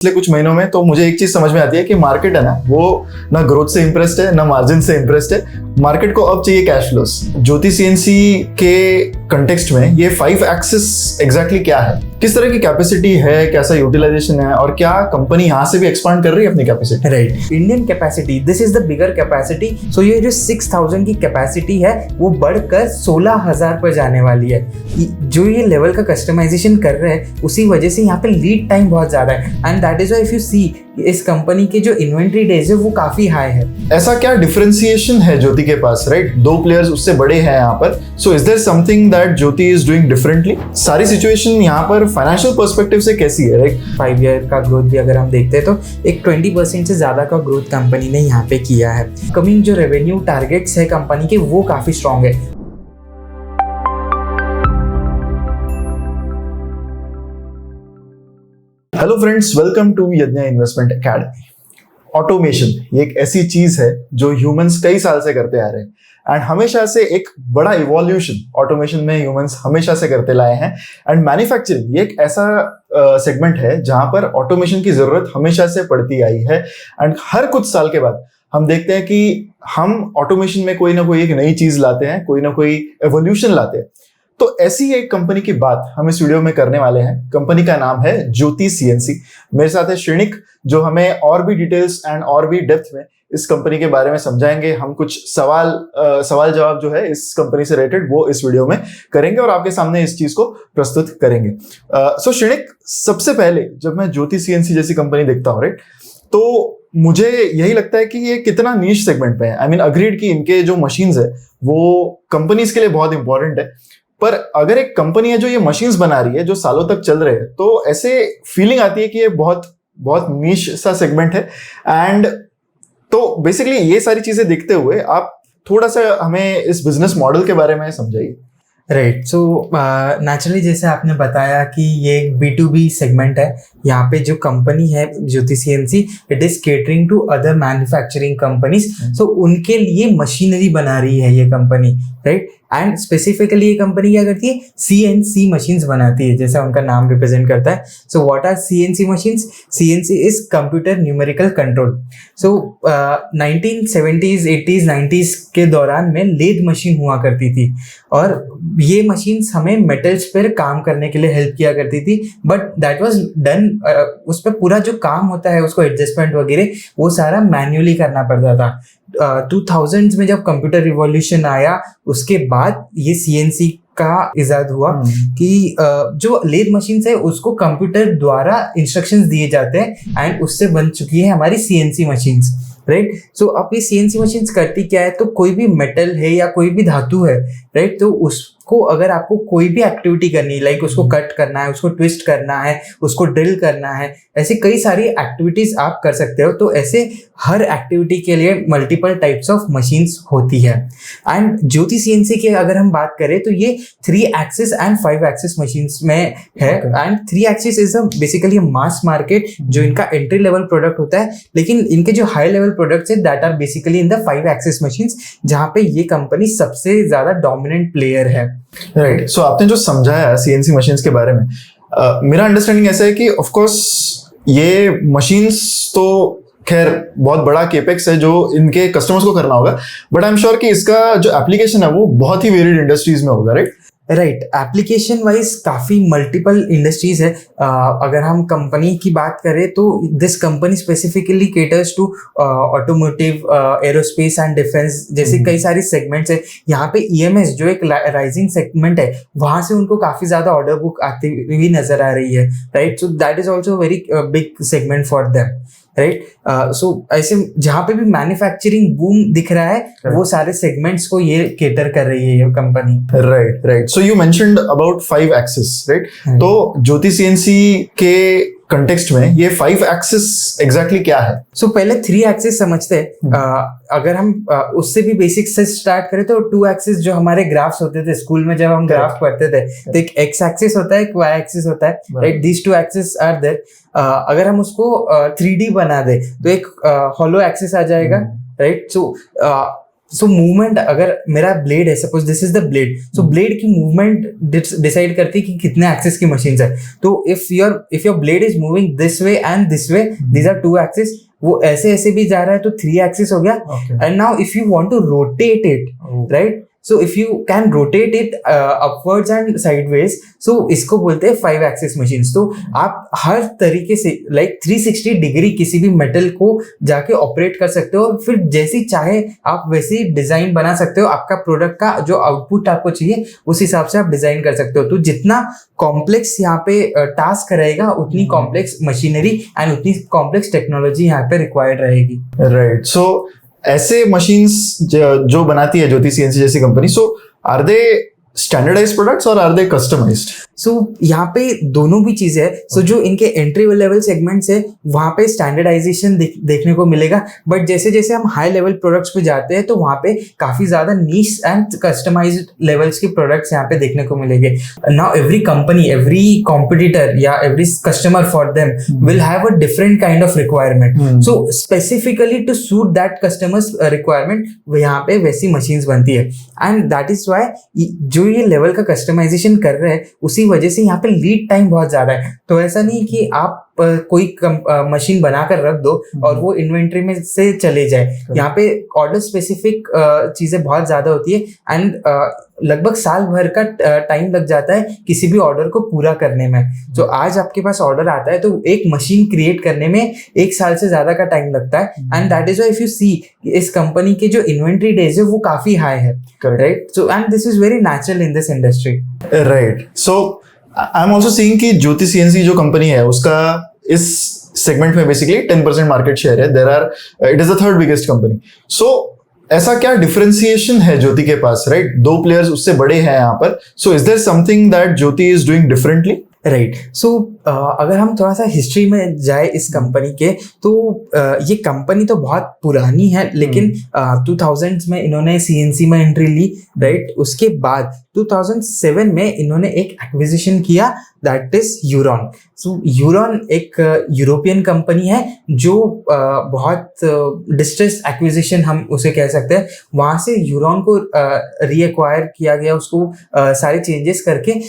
पिछले कुछ महीनों में तो मुझे एक चीज समझ में आती है कि मार्केट है ना, वो ना ग्रोथ से इंप्रेस्ड है ना मार्जिन से इंप्रेस्ड है। मार्केट को अब चाहिए कैश फ्लोस। ज्योति सीएनसी के कंटेक्स्ट में ये 5 एक्सिस एग्जैक्टली क्या है, किस तरह की कैपेसिटी है, कैसा यूटिलाइजेशन है और क्या कंपनी यहाँ से भी एक्सपांड कर रही है अपनी capacity. Right, Indian capacity, this is the bigger capacity. So ये जो 6000 की कैपेसिटी है वो बढ़कर 16000 पर जाने वाली है। जो ये लेवल का कस्टमाइजेशन कर रहे हैं उसी वजह से यहाँ पे लीड टाइम बहुत ज्यादा है and that is why if you see इस कंपनी के जो इन्वेंट्री डेज है वो काफी हाई है। ऐसा क्या डिफरेंशिएशन है ज्योति के पास, राइट? 2 प्लेयर्स उससे बड़े हैं यहाँ पर। So is there something that Jyoti is doing differently? सारी सिचुएशन यहाँ पर फाइनेंशियल पर्सपेक्टिव से कैसी है, राइट? 5 ईयर का ग्रोथ भी अगर हम देखते हैं तो एक 20% से ज्यादा का ग्रोथ कंपनी ने यहाँ पे किया है। कमिंग जो रेवेन्यू टारगेट्स है कंपनी के वो काफी स्ट्रॉन्ग है। हेलो फ्रेंड्स, वेलकम टू यज्ञ इन्वेस्टमेंट एकेडमी। ऑटोमेशन ये एक ऐसी चीज है जो ह्यूमंस कई साल से करते आ रहे हैं एंड हमेशा से एक बड़ा इवोल्यूशन ऑटोमेशन में ह्यूमंस हमेशा से करते लाए हैं। एंड मैन्युफैक्चरिंग ये एक ऐसा सेगमेंट है जहां पर ऑटोमेशन की जरूरत हमेशा से पड़ती आई है। एंड हर कुछ साल के बाद हम देखते हैं कि हम ऑटोमेशन में कोई ना कोई एक नई चीज लाते हैं, कोई ना कोई एवोल्यूशन लाते हैं। तो ऐसी ही एक कंपनी की बात हम इस वीडियो में करने वाले हैं। कंपनी का नाम है ज्योति सीएनसी। मेरे साथ है श्रीनिक, जो हमें और भी डिटेल्स एंड और भी डेप्थ में इस कंपनी के बारे में समझाएंगे। हम कुछ सवाल जवाब जो है इस कंपनी से रिलेटेड वो इस वीडियो में करेंगे और आपके सामने इस चीज को प्रस्तुत करेंगे। सो श्रीनिक, सबसे पहले जब मैं ज्योति सीएनसी जैसी कंपनी देखता हूँ, राइट, तो मुझे यही लगता है कि ये कितना नीश सेगमेंट पे है। आई मीन अग्रीड कि इनके जो मशीन्स है वो कंपनीज के लिए बहुत इंपॉर्टेंट है, पर अगर एक कंपनी है जो ये मशीन्स बना रही है जो सालों तक चल रहे हैं, तो ऐसे फीलिंग आती है कि ये बहुत बहुत नीश सा सेगमेंट है। एंड तो बेसिकली ये सारी चीजें देखते हुए आप थोड़ा सा हमें इस बिजनेस मॉडल के बारे में समझाइए। राइट, सो नेचुरली जैसे आपने बताया कि ये एक B2B सेगमेंट है। यहाँ पे जो कंपनी है Jyoti CNC, it is catering to other manufacturing companies. So उनके लिए मशीनरी बना रही है ये कंपनी, राइट। एंड स्पेसिफिकली ये कंपनी क्या करती है, CNC मशीन्स बनाती है, जैसा उनका नाम रिप्रेजेंट करता है। So what are CNC machines? CNC is computer numerical control. So 1970s 80s 90s के दौरान में लेद मशीन हुआ करती थी और ये मशीन्स हमें मेटल्स पर काम करने के लिए हेल्प किया करती थी, बट दैट वाज डन, उस पर पूरा जो काम होता है उसको एडजस्टमेंट वगैरह वो सारा मैन्युअली करना पड़ता था। 2000s में जब कंप्यूटर रिवॉल्यूशन आया उसके बाद ये CNC का इजाद हुआ कि जो लेथ मशीन्स है उसको कंप्यूटर द्वारा इंस्ट्रक्शंस दिए जाते हैं एंड उससे बन चुकी है हमारी CNC मशीन्स, राइट। सो अब ये CNC मशीन्स करती क्या है, तो कोई भी मेटल है या कोई भी धातु है, राइट, तो उसको अगर आपको कोई भी एक्टिविटी करनी है, लाइक उसको कट करना है, उसको ट्विस्ट करना है, उसको ड्रिल करना है, ऐसी कई सारी एक्टिविटीज आप कर सकते हो। तो ऐसे हर एक्टिविटी के लिए मल्टीपल टाइप्स ऑफ मशीन्स होती है। एंड ज्योति सीएनसी की अगर हम बात करें तो ये 3 एक्सिस एंड 5 एक्सिस मशीन्स में है। And 3 axis is basically mass market जो इनका एंट्री लेवल प्रोडक्ट होता है, लेकिन इनके जो हाई लेवल प्रोडक्ट्स है that are basically in the 5 axis machines, जहां पे ये कंपनी सबसे ज्यादा डोमिनेंट प्लेयर है। राइट, सो आपने जो समझाया CNC मशीन्स के बारे में, मेरा अंडरस्टैंडिंग ऐसा है कि ऑफ कोर्स ये मशीन्स तो खैर बहुत बड़ा केपेक्स है जो इनके कस्टमर्स को करना होगा, बट आई एम श्योर कि इसका जो एप्लीकेशन है वो बहुत ही वेरिड इंडस्ट्रीज में होगा, राइट? राइट, एप्लीकेशन वाइज काफ़ी मल्टीपल इंडस्ट्रीज है। अगर हम कंपनी की बात करें तो this company specifically caters to automotive, aerospace and defence जैसे कई सारी सेगमेंट्स है। यहाँ पे EMS जो एक राइजिंग सेगमेंट है वहाँ से उनको काफ़ी ज़्यादा ऑर्डर बुक आती हुई नजर आ रही है, right. So that is also very big segment for them, right. So ऐसे जहाँ पे भी मैन्युफैक्चरिंग बूम दिख रहा है वो सारे सेगमेंट्स को ये केटर कर रही है ये company. Right right, so you mentioned about 5 axis, right? तो ज्योति सीएनसी के कंटेक्स्ट में ये 5 एक्सिस एग्जैक्टली क्या है? सो पहले 3 एक्सिस समझते हैं। अगर हम उससे भी बेसिक से स्टार्ट करें तो 2 एक्सिस जो हमारे ग्राफ्स होते थे स्कूल में जब हम ग्राफ पढ़ते थे, तो एक X एक्सिस होता है, एक Y एक्सिस होता है, right. These 2 axis are there. अगर हम उसको 3D बना दे तो एक हॉलो एक्सिस आ जाएगा, राइट। सो सो मूवमेंट, अगर मेरा ब्लेड है, suppose this is the blade, so blade की मूवमेंट डिसाइड करती है कि कितने एक्सिस की मशीन है. तो if your blade is moving this way and this way, these are two axis, वो ऐसे ऐसे भी जा रहा है तो 3 एक्सिस हो गया. And now if you want to rotate it, right, so if you can rotate it upwards and sideways, so इसको बोलते हैं 5 axis machines. तो आप हर तरीके से like 360 डिग्री किसी भी मेटल को जाके ऑपरेट कर सकते हो, और फिर जैसी चाहे आप वैसी डिजाइन बना सकते हो. आपका प्रोडक्ट का जो आउटपुट आपको चाहिए उस हिसाब से आप डिजाइन कर सकते हो. तो जितना कॉम्प्लेक्स यहाँ पे टास्क रहेगा, उतनी कॉम्प्लेक्स मशीनरी एंड उतनी कॉम्प्लेक्स टेक्नोलॉजी यहाँ पे रिक्वायर्ड रहेगी. राइट. सो ऐसे मशीन्स जो बनाती है ज्योति सीएनसी जैसी company, so are they standardized products और आर दे कस्टमाइज्ड? सो यहाँ पे दोनों भी चीजें है. सो जो इनके एंट्री लेवल सेगमेंट्स है वहाँ पे स्टैंडर्डाइजेशन देखने को मिलेगा, बट जैसे जैसे हम हाई लेवल प्रोडक्ट्स पे जाते हैं तो वहाँ पे काफी ज्यादा नीश एंड कस्टमाइज्ड लेवल्स के प्रोडक्ट्स यहाँ पे देखने को मिलेंगे. Now every company, every competitor या every customer for them will have a different kind of requirement. So specifically to suit that customer's requirement यहाँ पे वैसी मशीन्स बनती है. एंड दैट इज वाई जो ये लेवल का कस्टमाइजेशन कर रहे हैं, उसी वजह से यहाँ पे लीड टाइम बहुत ज्यादा है. तो ऐसा नहीं कि आप कोई मशीन बनाकर रख दो और वो इन्वेंट्री में से चले जाए. यहाँ पे ऑर्डर स्पेसिफिक चीजें बहुत ज्यादा होती है एंड लगभग साल भर का टाइम लग जाता है किसी भी ऑर्डर को पूरा करने में. तो आज आपके पास ऑर्डर आता है तो एक मशीन क्रिएट करने में 1 साल से ज्यादा का टाइम लगता है. And that is why if you see इस कंपनी के जो इन्वेंट्री डेज है वो काफी हाई है, right. So and this is very natural in this industry, right. So I am also seeing कि ज्योति सीएनसी जो कंपनी है उसका इस सेगमेंट में बेसिकली 10% मार्केट शेयर है. It is the 3rd biggest company. So ऐसा क्या डिफरेंशिएशन है ज्योति के पास, राइट? 2 प्लेयर्स उससे बड़े हैं यहाँ पर. So is there something that Jyoti is doing differently? Right. So अगर हम थोड़ा सा हिस्ट्री में जाए इस कंपनी के, तो ये कंपनी तो बहुत पुरानी है, लेकिन 2000s में इन्होंने सीएनसी में एंट्री ली, राइट. उसके बाद 2007 में इन्होंने एक एक्विजिशन किया, दैट इज यूरॉन. सो यूरॉन एक यूरोपियन कंपनी है जो बहुत डिस्ट्रेस्ड एक्विजिशन हम उसे कह सकते हैं. वहाँ से यूरॉन को रीएक्वायर किया गया, उसको सारे चेंजेस करके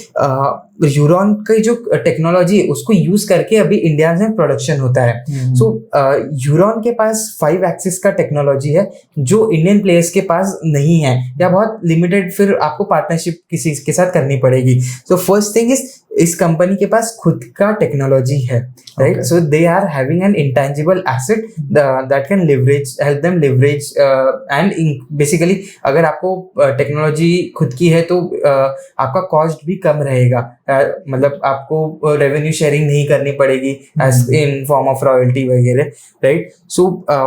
यूरॉन की जो टेक्नोलॉजी है उसको यूज करके अभी इंडिया में प्रोडक्शन होता है. सो यूरॉन के पास 5 एक्सिस का टेक्नोलॉजी है जो इंडियन प्लेयर्स के पास नहीं है, या बहुत लिमिटेड, फिर आपको पार्टनरशिप किसी के साथ करनी पड़ेगी. सो फर्स्ट थिंग इज इस कंपनी के पास खुद का टेक्नोलॉजी है, right. So they are having an intangible asset that can help them leverage and basically अगर आपको टेक्नोलॉजी खुद की है तो आपका कॉस्ट भी कम रहेगा. मतलब आपको रेवेन्यू शेयरिंग नहीं करनी पड़ेगी as in form of royalty वगैरह, राइट. सो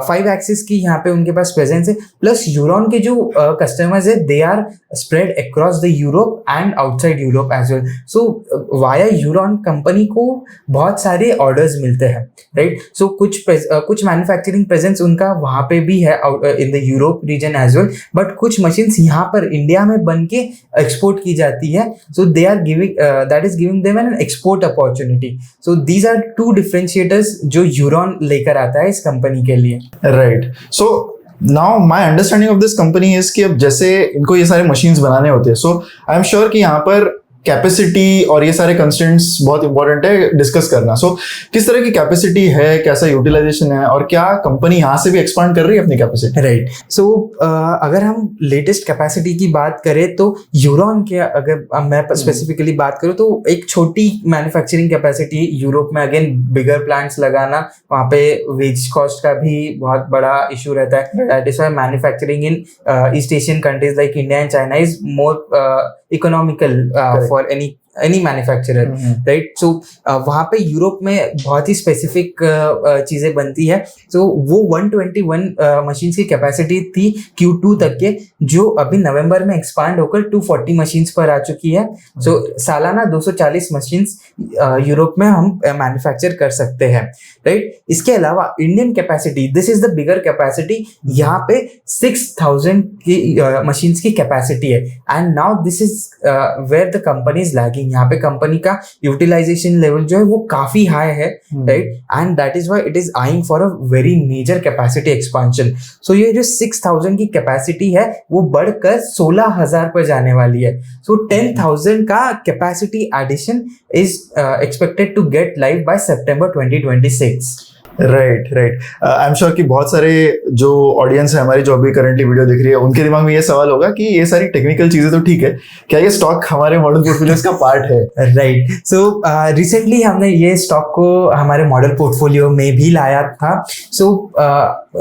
5 एक्सिस की यहाँ पे उनके पास प्रेजेंस है. प्लस यूरॉन के जो कस्टमर्स है they are spread across the Europe and outside Europe as well. So via यूरॉन कंपनी को बहुत सारे ऑर्डर्स मिलते हैं, राइट. सो कुछ मैन्युफैक्चरिंग प्रेजेंस उनका वहाँ पे भी है in the Europe region as well, but कुछ मशीन्स यहाँ पर इंडिया में बन के एक्सपोर्ट की जाती है. So they are giving that is giving them an export opportunity. So these are 2 differentiators जो यूरॉन लेकर आता है इस कंपनी के लिए, right. So now my understanding of this company is कि अब जैसे इनको ये सारे मशीन्स बनाने होते हैं, सो आई एम श्योर कि यहाँ पर कैपेसिटी और ये सारे कंस्ट्रेंट्स बहुत इंपॉर्टेंट है डिस्कस करना. सो किस तरह की कैपेसिटी है, कैसा यूटिलाइजेशन है, और क्या कंपनी यहाँ से भी एक्सपांड कर रही है अपनी कैपेसिटी? राइट. सो अगर हम लेटेस्ट कैपेसिटी की बात करें तो यूरॉन के, अगर मैं स्पेसिफिकली बात करूँ तो एक छोटी मैन्युफैक्चरिंग कैपेसिटी यूरोप में, अगेन बिगर प्लांट्स लगाना, वहाँ पे वेज कॉस्ट का भी बहुत बड़ा इशू रहता है. That is why manufacturing in east Asian countries like India and China is more economical for any manufacturer, right. So वहाँ पे यूरोप में बहुत ही स्पेसिफिक चीजें बनती है. so वो 121 मशीन्स की कैपेसिटी थी Q2 तक के, जो अभी नवंबर में एक्सपांड होकर 240 मशीन्स पर आ चुकी है. so सालाना 240 मशीन्स यूरोप में हम मैन्युफैक्चर कर सकते हैं, राइट. इसके अलावा Indian capacity, this is the bigger capacity, यहाँ पे 6000 की मशीन्स की कैपेसिटी है. And now this is where the company is lagging नहीं, यहाँ पे कंपनी का यूटिलाइजेशन लेवल जो है वो काफी हाई है, right, and that is why it is eyeing for a very major capacity expansion. So ये जो 6000 की कैपेसिटी है वो बढ़कर 16000 पर जाने वाली है। सो 10,000 का capacity addition is expected to get live by September 2026। Right right. I am sure कि बहुत सारे जो ऑडियंस है हमारी जो अभी करंटली वीडियो देख रही है उनके दिमाग में ये सवाल होगा कि ये सारी टेक्निकल चीजें तो ठीक है, क्या ये स्टॉक हमारे मॉडल पोर्टफोलियोज का पार्ट है? राइट। सो रिसेंटली हमने ये स्टॉक को हमारे मॉडल पोर्टफोलियो में भी लाया था। सो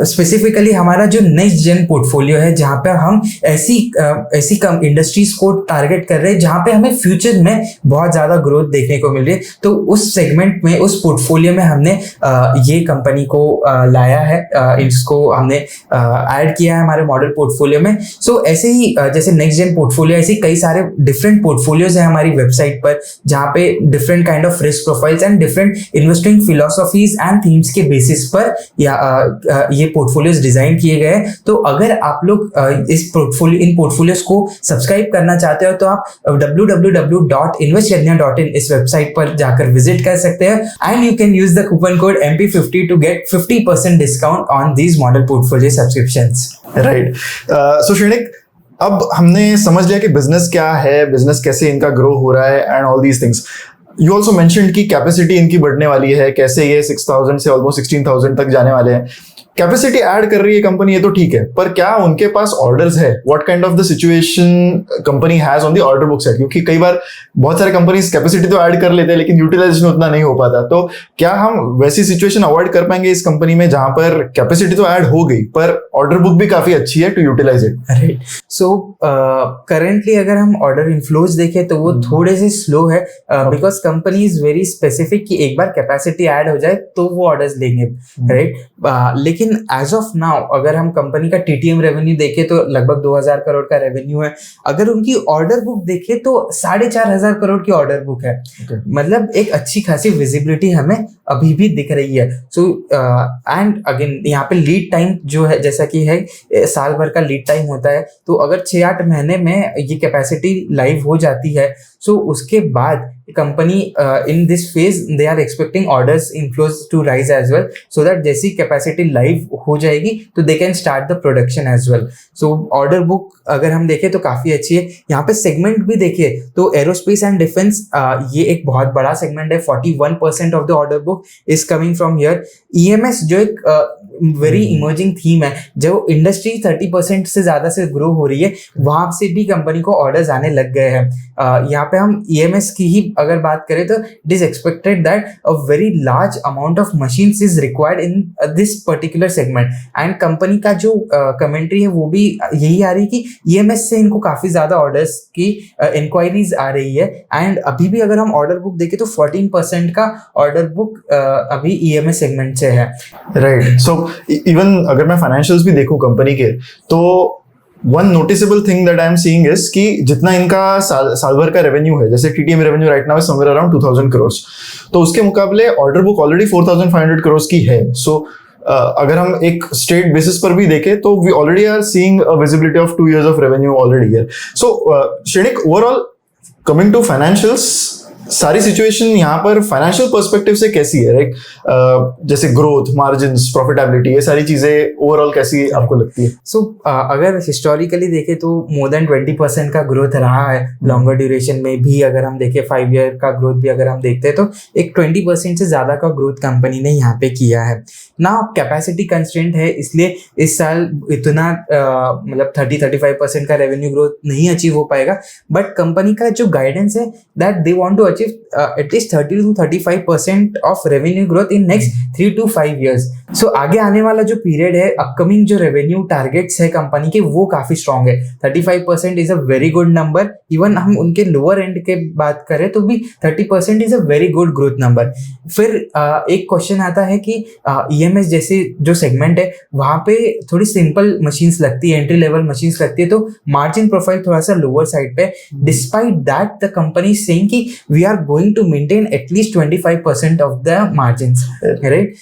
स्पेसिफिकली हमारा जो नेक्स्ट जेन पोर्टफोलियो है जहाँ पे हम ऐसी कम इंडस्ट्रीज को टारगेट कर रहे हैं जहाँ पे हमें फ्यूचर में बहुत ज्यादा ग्रोथ देखने को मिल रही है, तो उस सेगमेंट में उस पोर्टफोलियो में हमने ये कंपनी को लाया है, इसको हमने ऐड किया है हमारे मॉडल पोर्टफोलियो में। सो ऐसे ही जैसे नेक्स्ट जेन पोर्टफोलियो, ऐसे कई सारे डिफरेंट पोर्टफोलियोज है हमारी वेबसाइट पर जहाँ पे different kind of risk profiles and different investing philosophies and themes के बेसिस पर ये पोर्टफोलियोज डिजाइन किए गए हैं। तो अगर आप लोग इन पोर्टफोलियोज को सब्सक्राइब करना चाहते हो तो आप www.investyadnya.in इस वेबसाइट पर जाकर विजिट कर सकते हैं, and you can use the coupon code MP50 to get 50% discount on these model portfolio subscriptions. Right. So Shrenik, अब हमने समझ लिया कि बिजनेस क्या है, बिजनेस कैसे इनका ग्रो हो रहा है and all these things. You also mentioned कि कैपेसिटी इनकी बढ़ने वाली है, कैसे ये 6000 से ऑलमोस्ट 16000 तक जाने वाले हैं। कैपेसिटी ऐड कर रही है कंपनी, ये तो ठीक है, पर क्या उनके पास ऑर्डर्स है? What kind of the situation company has on the order book side? क्योंकि कई बार बहुत सारे कंपनीज कैपेसिटी तो ऐड कर लेते हैं लेकिन यूटिलाइजेशन उतना नहीं हो पाता। तो क्या हम वैसी सिचुएशन अवॉइड कर पाएंगे इस कंपनी में जहां पर कैपेसिटी तो ऐड हो गई पर ऑर्डर बुक भी काफी अच्छी है to utilize it? Right. So currently अगर हम ऑर्डर इनफ्लोज देखें तो वो थोड़े से स्लो है, because company is very specific कि एक बार कैपेसिटी ऐड हो जाए तो वो ऑर्डर्स लेंगे, राइट। लेकिन एज ऑफ नाउ अगर हम कंपनी का TTM रेवेन्यू देखें तो लगभग 2000 करोड़ का रेवेन्यू है। अगर उनकी ऑर्डर बुक देखें तो 4500 करोड़ की ऑर्डर बुक है। मतलब एक अच्छी खासी विजिबिलिटी हमें अभी भी दिख रही है। सो एंड अगेन यहाँ पे लीड टाइम जो है, जैसा कि है साल भर का लीड टाइम होता है, तो अगर 6-8 महीने में ये कैपेसिटी लाइव हो जाती है, सो उसके बाद company in this phase they are expecting orders inflows to rise as well, so that जैसी कैपेसिटी लाइव हो जाएगी तो they can start the production as well. So order book अगर हम देखें तो काफी अच्छी है। यहाँ पे सेगमेंट भी देखिए तो एरोस्पेस एंड डिफेंस ये एक बहुत बड़ा सेगमेंट है। 41% of the order book is coming from here. EMS जो एक वेरी इमर्जिंग थीम है, जो इंडस्ट्री 30% से ज्यादा से ग्रो हो रही है, वहां से भी कंपनी को ऑर्डर्स आने लग गए हैं। यहाँ पे हम EMS की ही अगर बात करें तो it is expected that a very large amount of machines is required in this particular segment, and company का जो कमेंट्री है वो भी यही आ रही है कि EMS से इनको काफी ज्यादा ऑर्डर्स की इंक्वायरीज आ रही है। एंड अभी भी अगर हम ऑर्डर बुक देखें तो 14% का ऑर्डर बुक अभी EMS सेगमेंट से है। राइट। सो इवन अगर मैं फाइनेंशियल्स भी देखूं कंपनी के, तो one noticeable thing that I am seeing is कि जितना इनका साल भर का रेवेन्यू है, जैसे TTM revenue right now is somewhere around 2000 crore, तो उसके मुकाबले ऑर्डर बुक ऑलरेडी 4500 करोड़ की है। सो अगर हम एक स्ट्रेट बेसिस पर भी देखें तो we already are seeing a visibility of 2 years of revenue already here. So Shrenik, overall coming to financials, सारी सिचुएशन यहाँ पर फाइनेंशियल पर्सपेक्टिव से कैसी है? राइट, जैसे ग्रोथ, मार्जिन्स, प्रॉफिटेबिलिटी, ये सारी चीजें ओवरऑल कैसी आपको लगती है? सो अगर हिस्टोरिकली देखें तो मोर देन 20% का ग्रोथ रहा है लॉन्गर ड्यूरेशन में भी। अगर हम देखें 5 year का ग्रोथ भी अगर हम देखते हैं तो एक 20% से ज्यादा का ग्रोथ कंपनी ने यहाँ पे किया है ना। कैपेसिटी कंस्ट्रेंट है, इसलिए इस साल इतना मतलब 30-35% का रेवेन्यू ग्रोथ नहीं अचीव हो पाएगा, बट कंपनी का जो गाइडेंस है that they want to achieve at least 30 to 35% of revenue growth in next 3 to 5 years। सो आगे आने वाला जो पीरियड है, अपकमिंग जो रेवेन्यू टारगेट्स है कंपनी के, वो काफी स्ट्रॉन्ग है। 35% is a very good number. Even हम उनके लोअर एंड के बात करें तो भी 30% is a very good growth number. फिर एक क्वेश्चन आता है कि EMS जैसे जो सेगमेंट है वहां पे थोड़ी सिंपल मशीन्स लगती है, एंट्री लेवल मशीन्स लगती है, तो मार्जिन प्रोफाइल थोड़ा सा लोअर साइड पे। Despite that the company saying कि we are going to maintain at least 25% of the margins, right.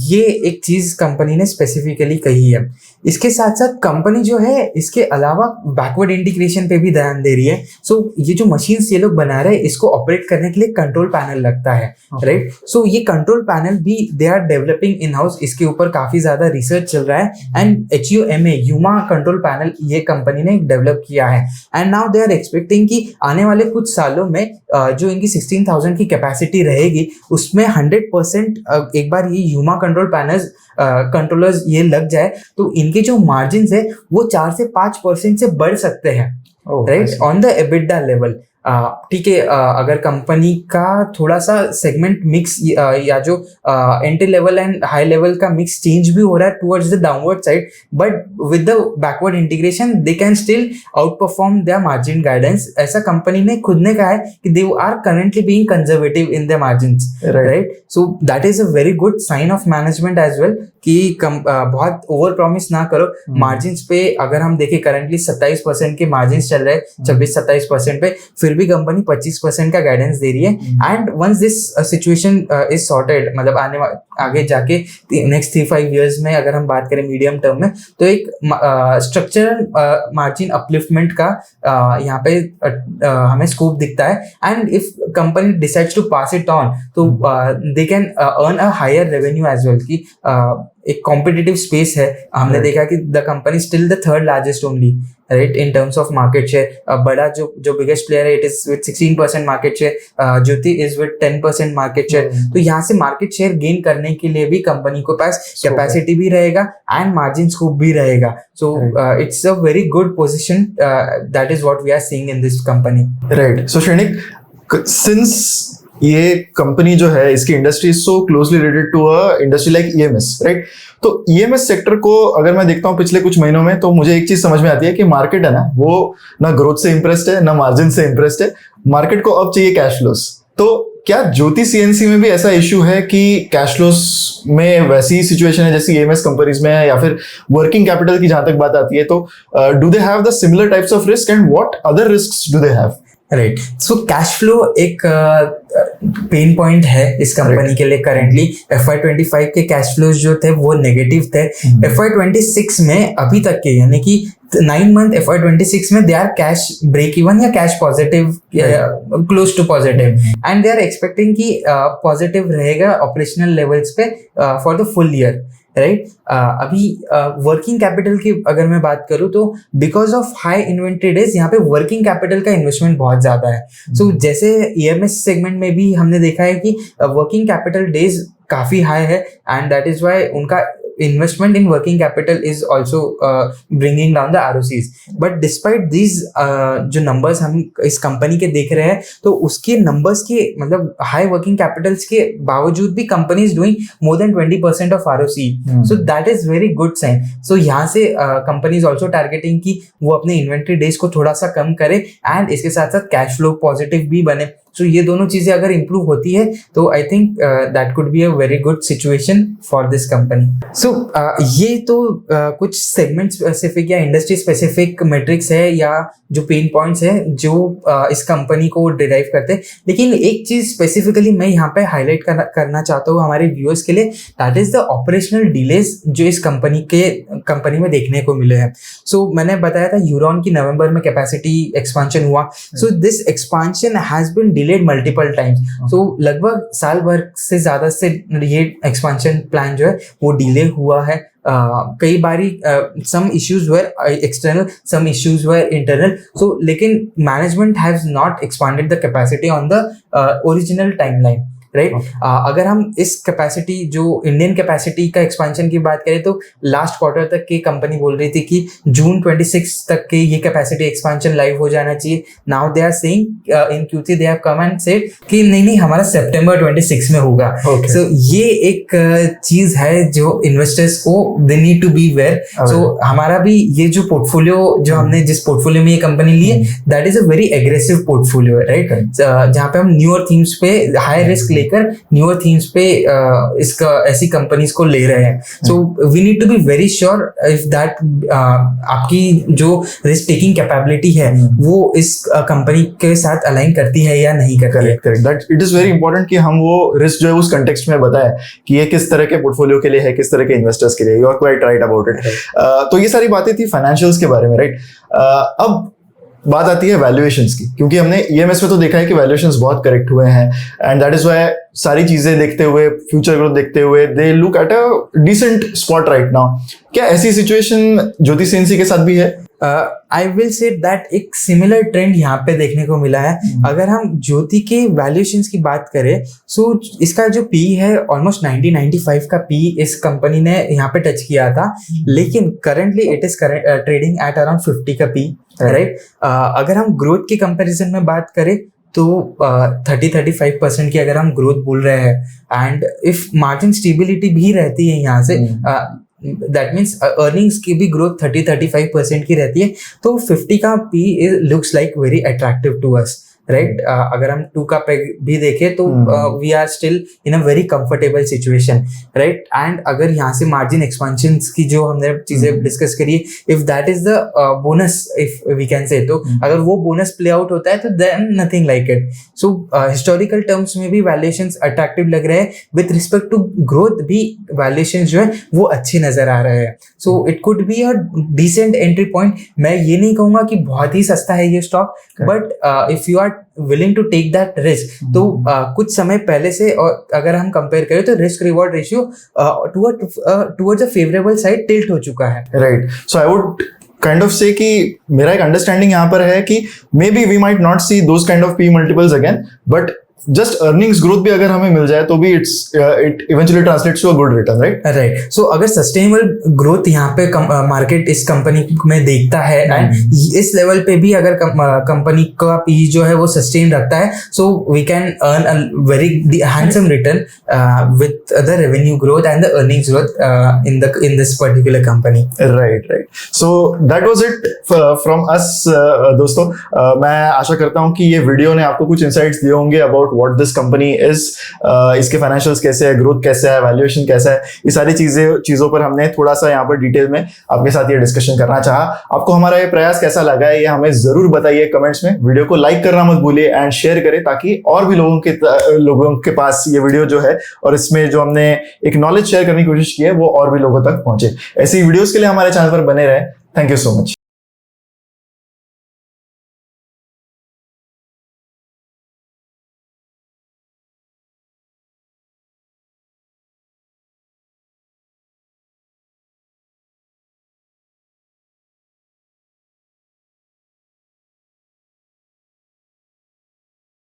ये एक चीज कंपनी ने स्पेसिफिकली कही है। इसके साथ साथ कंपनी जो है इसके अलावा बैकवर्ड इंटीग्रेशन पे भी ध्यान दे रही है। सो ये जो मशीन ये लोग बना रहे हैं इसको ऑपरेट करने के लिए कंट्रोल पैनल लगता है, राइट। सो ये कंट्रोल पैनल भी they are developing in house, इसके ऊपर काफी ज्यादा रिसर्च चल रहा है। एंड HUMA यूमा कंट्रोल पैनल ये कंपनी ने डेवलप किया है। And now they are expecting कि आने वाले कुछ सालों में जो इनकी 16,000 की कैपेसिटी रहेगी उसमें 100% एक बार ये यूमा कंट्रोल पैनल्स कंट्रोलर्स ये लग जाए तो इनके जो मार्जिन है वो 4 से 5% से बढ़ सकते हैं, right, on the EBITDA level. ठीक है, अगर कंपनी का थोड़ा सा सेगमेंट मिक्स या जो entry level and high level का मिक्स चेंज भी हो रहा है towards the downward side, but with the backward integration they can still outperform their margin guidance. ऐसा कंपनी ने खुद ने कहा है कि they are currently being conservative in their margins, right. So that is a very good sign of management as well कि बहुत over promise ना करो मार्जिन्स पे। अगर हम देखें करंटली 27% के मार्जिन्स चल रहे हैं, 26-27% पे, फिर भी कंपनी 25% का गाइडेंस दे रही है। And once this situation is sorted, मतलब आगे जाके नेक्स्ट 3-5 years में अगर हम बात करें मीडियम टर्म में, तो एक स्ट्रक्चरल मार्जिन अपलिफ्टमेंट का यहाँ पे हमें स्कोप दिखता है। And if company decides to pass it on तो they can earn a higher revenue as well. की एक कॉम्पिटिटिव स्पेस है। हमने देखा कि the company still the third largest only, right, in terms of market share. बड़ा जो biggest player है it is with 16% market share, Jyoti is with 10% market share. तो यहाँ से मार्केट शेयर गेन करने के लिए भी कंपनी को पास कैपेसिटी भी रहेगा एंड मार्जिन स्कोप भी रहेगा। So it's a very good position, that is what we are seeing in this company, right. So Shrenik, since ये कंपनी जो है इसकी industry is so closely related to a industry like EMS, right, तो EMS sector को अगर मैं देखता हूँ पिछले कुछ महीनों में, तो मुझे एक चीज समझ में आती है कि मार्केट है ना, वो ना ग्रोथ से इंप्रेस्ड है ना मार्जिन से इंप्रेस्ड है। मार्केट को अब चाहिए कैश फ्लोस। तो क्या ज्योति CNC में भी ऐसा इश्यू है कि कैश फ्लोस में वैसी सिचुएशन है जैसी EMS कंपनीज में है, या फिर वर्किंग कैपिटल की जहां तक बात आती है तो do they have the similar types of risk and what other risks do they have? Right. So cash flow एक पेन पॉइंट है इस कंपनी के लिए करेंटली। FY25 के कैश फ्लोज जो थे वो नेगेटिव थे। FY26 में अभी तक के यानी कि 9 month FY26 में they are cash break even या cash positive, close to positive, and they are expecting कि पॉजिटिव रहेगा ऑपरेशनल लेवल्स पे for the full year, right. अभी वर्किंग कैपिटल की अगर मैं बात करूँ तो because of high inventory days यहाँ पे वर्किंग कैपिटल का इन्वेस्टमेंट बहुत ज्यादा है। सो जैसे EMS सेगमेंट में भी हमने देखा है कि वर्किंग कैपिटल डेज काफी हाई है एंड दैट इज व्हाई उनका investment in working capital is also bringing down the ROCs. But despite these जो numbers हम इस कंपनी के देख रहे हैं तो उसके numbers के मतलब high working capitals के बावजूद भी company is doing more than 20% of ROC. So that is very good sign. So यहाँ से company is also targeting कि वो अपने inventory days को थोड़ा सा कम करे and इसके साथ साथ cash flow positive भी बने। So ये दोनों चीजें अगर improve होती है तो I think that could be a very good situation for this company. So ये तो कुछ segment specific या industry specific metrics है या जो pain points है जो इस कंपनी को derive करते हैं। लेकिन एक चीज specifically मैं यहाँ पे highlight करना चाहता हूँ हमारे viewers के लिए, that is the operational delays जो इस कंपनी में देखने को मिले हैं। So मैंने बताया था यूरॉन की नवंबर में capacity expansion हुआ। So this expansion has been delayed multiple times. So लगभग साल भर से ज्यादा से ये expansion plan जो है वो डिले हुआ है। कई बारी some issues were external, some issues were internal. So लेकिन management has not expanded the capacity on the original timeline. Right. अगर हम इस कैपेसिटी जो इंडियन कैपेसिटी का एक्सपेंशन की बात करें तो लास्ट क्वार्टर तक की कंपनी बोल रही थी कि जून 26 तक के ये कैपेसिटी एक्सपेंशन लाइव हो जाना चाहिए। Now they are saying in Q3 they have come and said कि नहीं हमारा सितंबर 26 में होगा। सो ये एक चीज है जो इन्वेस्टर्स को they need to be aware. So हमारा भी ये जो पोर्टफोलियो जो हमने जिस पोर्टफोलियो में ये कंपनी ली है that is a very aggressive portfolio, right, जहाँ पे हम न्यूअर थीम्स पे हाई रिस्क लेकर न्यूअर थीम्स पे इसका ऐसी कंपनीज को ले रहे हैं. So we need to be very sure if that आपकी जो रिस्क टेकिंग कैपेबिलिटी है वो इस कंपनी के साथ अलाइन करती है या नहीं करती है. Correct. That it is very important कि हम वो रिस्क जो है उस कंटेक्स्ट में बताएं कि ये किस तरह के पोर्टफोलियो के लिए है, किस तरह के इन्वेस्टर्स के लिए. You are quite right about it. तो ये सारी बातें थी फाइनेंशियल्स के बारे में, राइट. अब बात आती है वैल्यूएशंस की, क्योंकि हमने ईएमएस में तो देखा है कि वैल्यूएशंस बहुत करेक्ट हुए हैं एंड दैट इज व्हाई सारी चीजें देखते हुए, फ्यूचर ग्रोथ देखते हुए, they look at a decent spot right now. क्या ऐसी सिचुएशन ज्योति सीएनसी के साथ भी है? आई विल से दैट एक सिमिलर ट्रेंड यहाँ पे देखने को मिला है. अगर हम ज्योति के वैल्यूएशंस की बात करें, सो इसका जो पी है ऑलमोस्ट 90-95 का पी इस कंपनी ने यहाँ पे टच किया था, लेकिन currently it is trading at around 50 का पी, राइट. अगर हम ग्रोथ के कंपैरिजन में बात करें तो 30-35% की अगर हम ग्रोथ बोल रहे हैं एंड इफ मार्जिन स्टेबिलिटी भी रहती है यहाँ से, दैट मीन्स अर्निंग्स की भी ग्रोथ 30-35% की रहती है, तो 50 का P looks like very attractive to us, right. अगर हम 2 का पेग भी देखें तो we are still in a very comfortable situation, right. And अगर यहाँ से मार्जिन एक्सपेंशन की जो हमने चीजें डिस्कस करी, if that is the bonus, if we can say, तो अगर वो बोनस प्ले आउट होता है तो then nothing like it. So historical terms में भी वैल्यूएशंस अट्रैक्टिव लग रहे हैं. विथ रिस्पेक्ट टू ग्रोथ भी वैल्यूएशंस जो है वो अच्छी नजर आ रहे हैं. So it could be a decent entry point. मैं ये नहीं कहूंगा कि बहुत ही सस्ता है ये stock, but if you are willing to take that risk, तो कुछ समय पहले से और अगर हम कंपेयर करें तो risk reward ratio towards a favourable side tilt हो चुका है, right. So I would kind of say कि मेरा एक अंडरस्टैंडिंग यहाँ पर है कि maybe we might not see those kind of P multiples again, but just earnings growth भी अगर हमें मिल जाए तो भी it eventually translates to a good return, right. So अगर सस्टेनेबल ग्रोथ यहाँ पे मार्केट इस कंपनी में देखता है एंड इस लेवल पे भी अगर कंपनी का पी जो है वो सस्टेन रखता है, so we can earn a very handsome return with the revenue growth and the earnings growth in this particular company, right. So that was it from us दोस्तों. मैं आशा करता हूँ कि ये वीडियो ने आपको कुछ इंसाइट्स दिए होंगे about what this company is, इसके फाइनेंशियल्स कैसे है, ग्रोथ कैसे है, वैल्यूएशन कैसा है. ये सारी चीजों पर हमने थोड़ा सा यहाँ पर डिटेल में आपके साथ ये डिस्कशन करना चाहा. आपको हमारा ये प्रयास कैसा लगा है ये हमें जरूर बताइए कमेंट्स में. वीडियो को लाइक करना मत भूलिए एंड शेयर करें ताकि और भी लोगों के पास ये वीडियो जो है और इसमें जो हमने एक नॉलेज शेयर करने की कोशिश की है वो और भी लोगों तक पहुंचे. ऐसी वीडियोस के लिए हमारे चैनल पर बने रहे. Thank you so much.